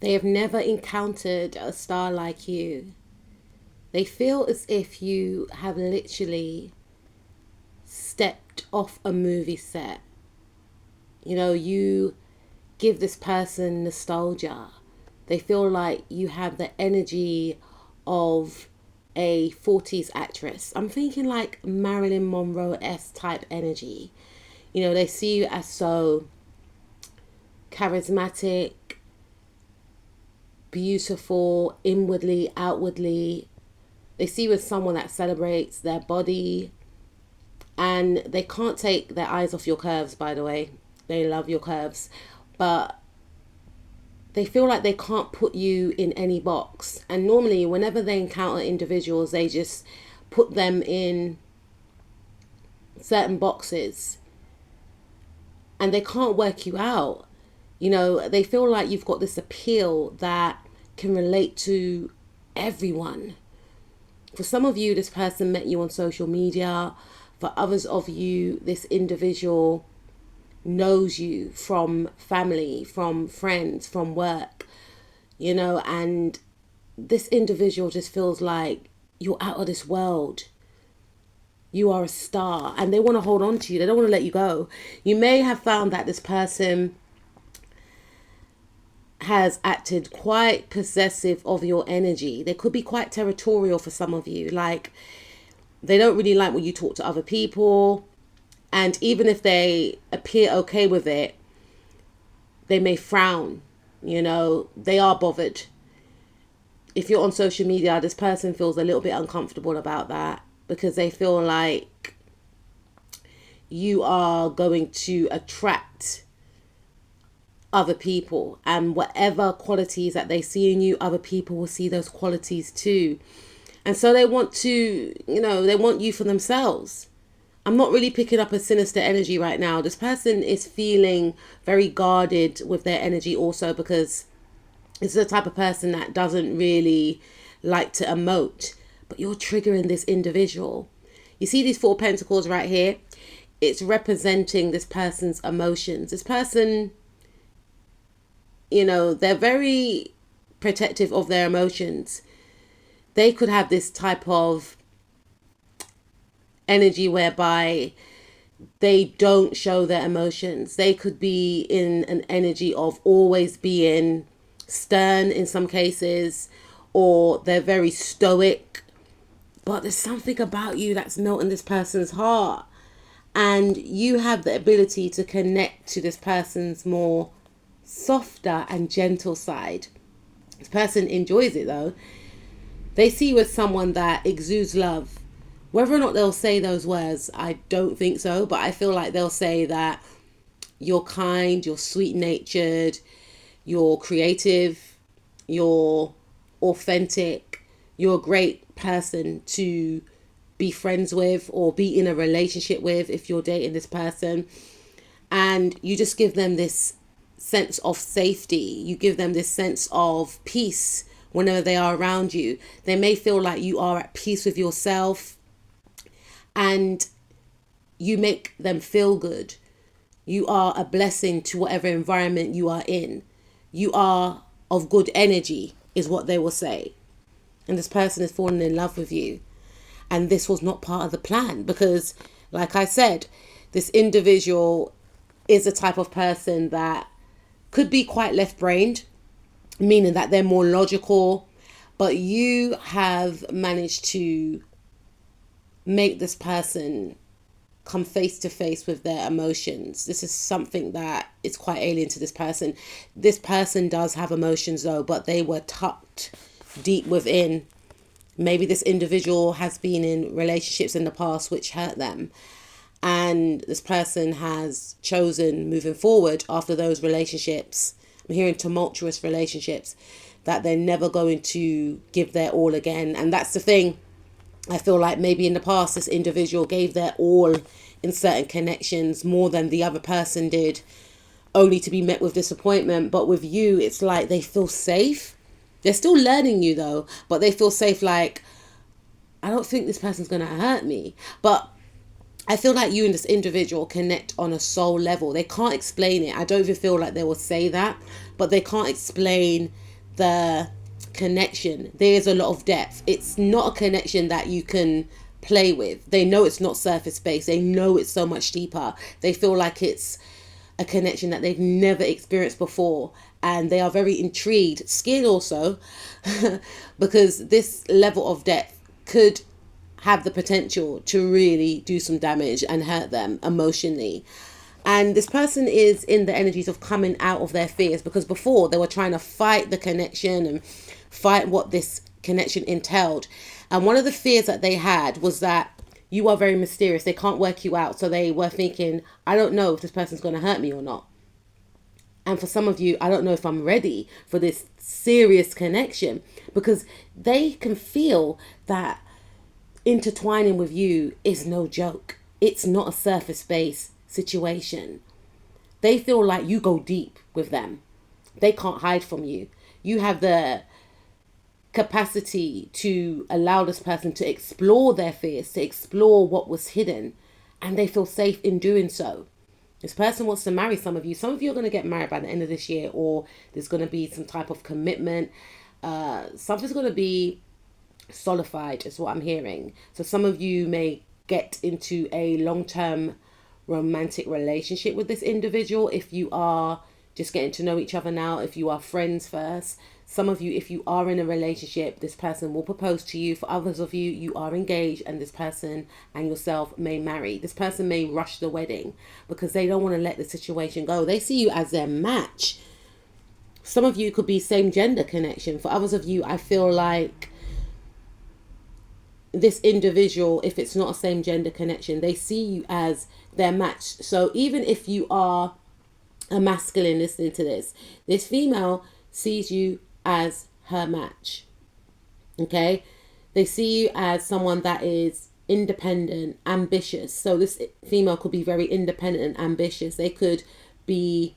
They have never encountered a star like you. They feel as if you have literally stepped off a movie set. You know, you give this person nostalgia. They feel like you have the energy of a 40s actress. I'm thinking like Marilyn Monroe-esque type energy. You know, they see you as so charismatic, beautiful, inwardly, outwardly. They see you as someone that celebrates their body, and they can't take their eyes off your curves, by the way. They love your curves, but they feel like they can't put you in any box. And normally, whenever they encounter individuals, they just put them in certain boxes and they can't work you out. You know, they feel like you've got this appeal that can relate to everyone. For some of you, this person met you on social media. For others of you, this individual knows you from family, from friends, from work, you know, and this individual just feels like you're out of this world. You are a star, and they want to hold on to you. They don't want to let you go. You may have found that this person has acted quite possessive of your energy. They could be quite territorial for some of you. Like, they don't really like when you talk to other people. And even if they appear okay with it, they may frown. You know, they are bothered. If you're on social media, this person feels a little bit uncomfortable about that because they feel like you are going to attract other people, and whatever qualities that they see in you, other people will see those qualities too. And so they want to, you know, they want you for themselves. I'm not really picking up a sinister energy right now. This person is feeling very guarded with their energy also, because it's the type of person that doesn't really like to emote. But you're triggering this individual. You see these 4 pentacles right here? It's representing this person's emotions. This person, you know, they're very protective of their emotions. They could have this type of energy whereby they don't show their emotions. They could be in an energy of always being stern in some cases, or they're very stoic. But there's something about you that's melting this person's heart, and you have the ability to connect to this person's more softer and gentle side. This person enjoys it though. They see you as someone that exudes love. Whether or not they'll say those words, I don't think so, but I feel like they'll say that you're kind, you're sweet-natured, you're creative, you're authentic, you're a great person to be friends with or be in a relationship with if you're dating this person. And you just give them this sense of safety. You give them this sense of peace whenever they are around you. They may feel like you are at peace with yourself, and you make them feel good. You are a blessing to whatever environment you are in. You are of good energy, is what they will say. And this person is falling in love with you. And this was not part of the plan because, like I said, this individual is a type of person that could be quite left-brained, meaning that they're more logical, but you have managed to make this person come face to face with their emotions. This is something that is quite alien to this person. This person does have emotions though, but they were tucked deep within. Maybe this individual has been in relationships in the past which hurt them, and this person has chosen moving forward after those relationships, I'm hearing tumultuous relationships, that they're never going to give their all again. And that's the thing. I feel like maybe in the past this individual gave their all in certain connections more than the other person did, only to be met with disappointment. But with you, it's like they feel safe. They're still learning you though, but they feel safe. Like, I don't think this person's going to hurt me. But I feel like you and this individual connect on a soul level. They can't explain it. I don't even feel like they will say that, but they can't explain the connection, there's a lot of depth. It's not a connection that you can play with. They know it's not surface based. They know it's so much deeper. They feel like it's a connection that they've never experienced before, and they are very intrigued, scared also, because this level of depth could have the potential to really do some damage and hurt them emotionally. And this person is in the energies of coming out of their fears, because before they were trying to fight the connection and fight what this connection entailed. And one of the fears that they had was that you are very mysterious. They can't work you out. So they were thinking, I don't know if this person's going to hurt me or not. And for some of you, I don't know if I'm ready for this serious connection, because they can feel that intertwining with you is no joke. It's not a surface-based situation. They feel like you go deep with them. They can't hide from you. You have the capacity to allow this person to explore their fears, to explore what was hidden, and they feel safe in doing so. This person wants to marry some of you. Some of you are going to get married by the end of this year, or there's going to be some type of commitment. Something's going to be solidified is what I'm hearing. So some of you may get into a long-term romantic relationship with this individual if you are just getting to know each other now, if you are friends first. Some of you, if you are in a relationship, this person will propose to you. For others of you, you are engaged and this person and yourself may marry. This person may rush the wedding because they don't want to let the situation go. They see you as their match. Some of you could be same gender connection. For others of you, I feel like this individual, if it's not a same gender connection, they see you as their match. So even if you are a masculine listening to this female sees you as her match. Okay? They see you as someone that is independent, ambitious. So this female could be very independent and ambitious. They could be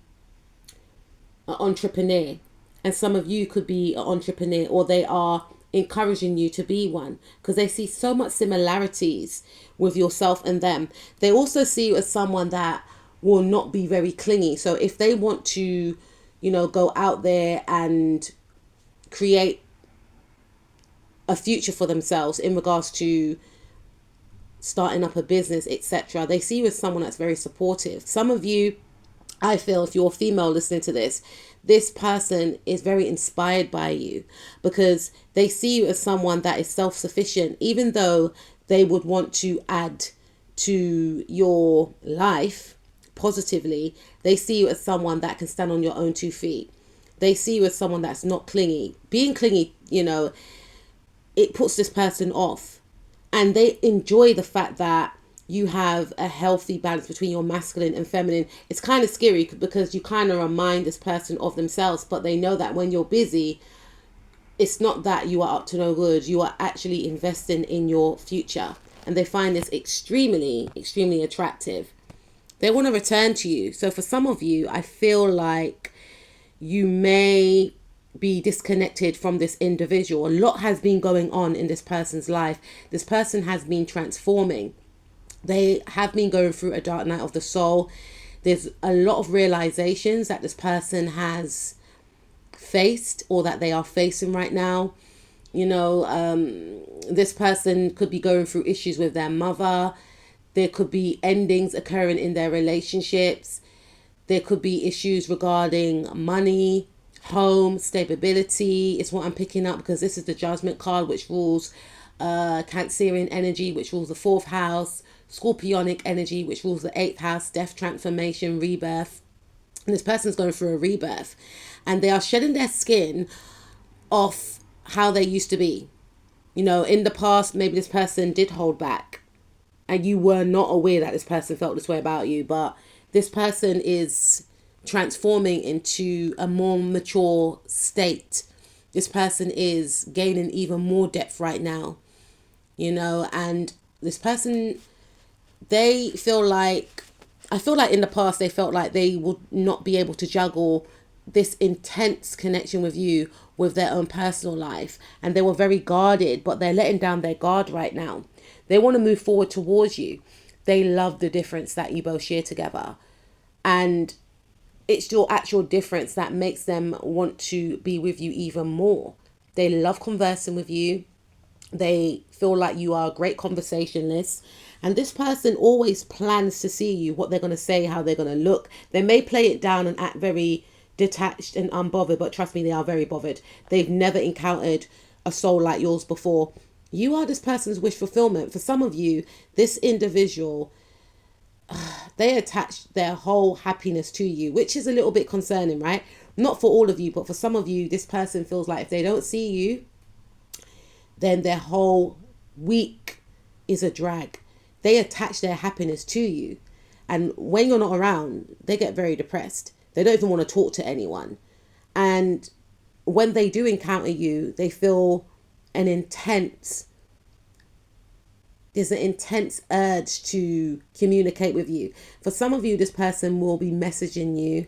an entrepreneur. And some of you could be an entrepreneur, or they are encouraging you to be one, because they see so much similarities with yourself and them. They also see you as someone that will not be very clingy. So if they want to, go out there and create a future for themselves in regards to starting up a business, etc., they see you as someone that's very supportive. Some of you, I feel, if you're a female listening to this person is very inspired by you, because they see you as someone that is self-sufficient. Even though they would want to add to your life positively, they see you as someone that can stand on your own 2 feet. They see you as someone that's not clingy. Being clingy, it puts this person off. And they enjoy the fact that you have a healthy balance between your masculine and feminine. It's kind of scary because you kind of remind this person of themselves, but they know that when you're busy, it's not that you are up to no good. You are actually investing in your future. And they find this extremely, extremely attractive. They want to return to you. So for some of you, I feel like you may be disconnected from this individual. A lot has been going on in this person's life. This person has been transforming. They have been going through a dark night of the soul. There's a lot of realizations that this person has faced, or that they are facing right now. This person could be going through issues with their mother. There could be endings occurring in their relationships. There could be issues regarding money, home, stability. It's what I'm picking up, because this is the Judgment card, which rules Cancerian energy, which rules the 4th house. Scorpionic energy, which rules the 8th house, death, transformation, rebirth. And this person's going through a rebirth, and they are shedding their skin off how they used to be. In the past, maybe this person did hold back and you were not aware that this person felt this way about you, but this person is transforming into a more mature state. This person is gaining even more depth right now, and this person, I feel like in the past they felt like they would not be able to juggle this intense connection with you with their own personal life, and they were very guarded, but they're letting down their guard right now. They want to move forward towards you. They love the difference that you both share together, and It's your actual difference that makes them want to be with you even more. They love conversing with you. They feel like you are a great conversationalist. And this person always plans to see you, what they're going to say, how they're going to look. They may play it down and act very detached and unbothered, but trust me, they are very bothered. They've never encountered a soul like yours before. You are this person's wish fulfillment. For some of you, this individual, they attach their whole happiness to you, which is a little bit concerning, right? Not for all of you, but for some of you, this person feels like if they don't see you, then their whole week is a drag. They attach their happiness to you. And when you're not around, they get very depressed. They don't even want to talk to anyone. And when they do encounter you, they feel an intense, there's an intense urge to communicate with you. For some of you, this person will be messaging you.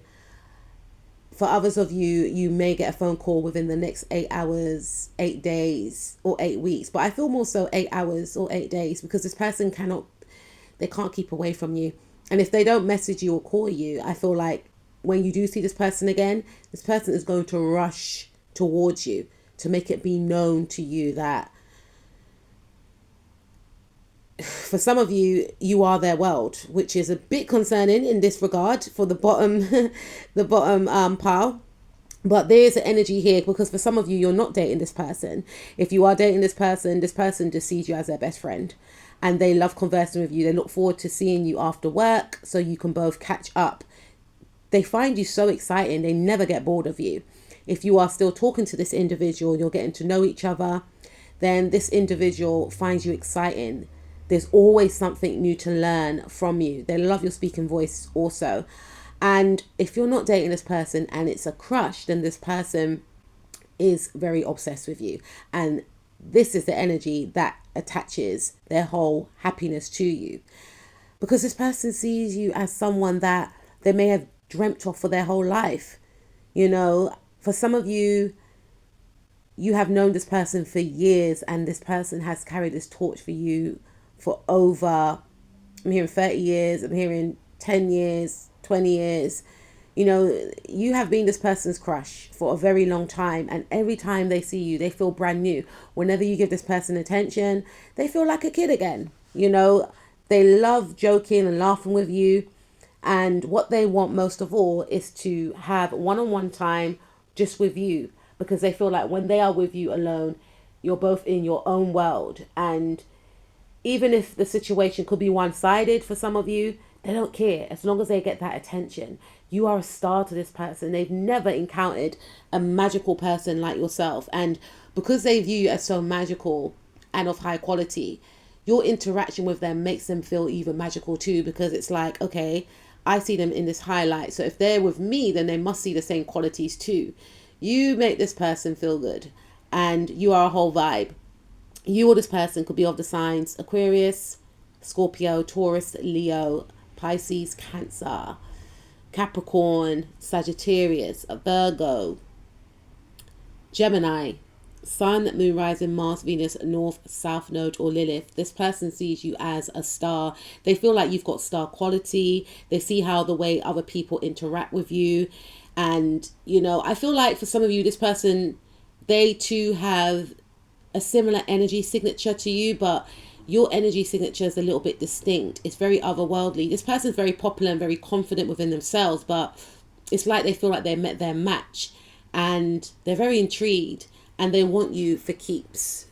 For others of you, you may get a phone call within the next 8 hours, 8 days, or 8 weeks. But I feel more so 8 hours or 8 days, because this person they can't keep away from you. And if they don't message you or call you, I feel like when you do see this person again, this person is going to rush towards you to make it be known to you that for some of you, you are their world, which is a bit concerning in this regard for the bottom, the bottom pile. But there is an energy here, because for some of you, you're not dating this person. If you are dating this person just sees you as their best friend, and they love conversing with you. They look forward to seeing you after work so you can both catch up. They find you so exciting. They never get bored of you. If you are still talking to this individual, you're getting to know each other, then this individual finds you exciting. There's always something new to learn from you. They love your speaking voice also. And if you're not dating this person and it's a crush, then this person is very obsessed with you. And this is the energy that attaches their whole happiness to you. Because this person sees you as someone that they may have dreamt of for their whole life. You know, for some of you, you have known this person for years, and this person has carried this torch for you for over, I'm hearing 30 years, I'm hearing 10 years, 20 years. You know, you have been this person's crush for a very long time, and every time they see you, they feel brand new. Whenever you give this person attention, they feel like a kid again. You know, they love joking and laughing with you, and what they want most of all is to have one-on-one time just with you, because they feel like when they are with you alone, you're both in your own world. And even if the situation could be one-sided for some of you, they don't care as long as they get that attention. You are a star to this person. They've never encountered a magical person like yourself. And because they view you as so magical and of high quality, your interaction with them makes them feel even magical too, because it's like, okay, I see them in this highlight. So if they're with me, then they must see the same qualities too. You make this person feel good, and you are a whole vibe. You or this person could be of the signs Aquarius, Scorpio, Taurus, Leo, Pisces, Cancer, Capricorn, Sagittarius, Virgo, Gemini, Sun, Moon, Rising, Mars, Venus, North, South Node, or Lilith. This person sees you as a star. They feel like you've got star quality. They see how the way other people interact with you. And, you know, I feel like for some of you, this person, they too have a similar energy signature to you, but your energy signature is a little bit distinct. It's very otherworldly. This person is very popular and very confident within themselves, but it's like they feel like they met their match, and they're very intrigued, and they want you for keeps.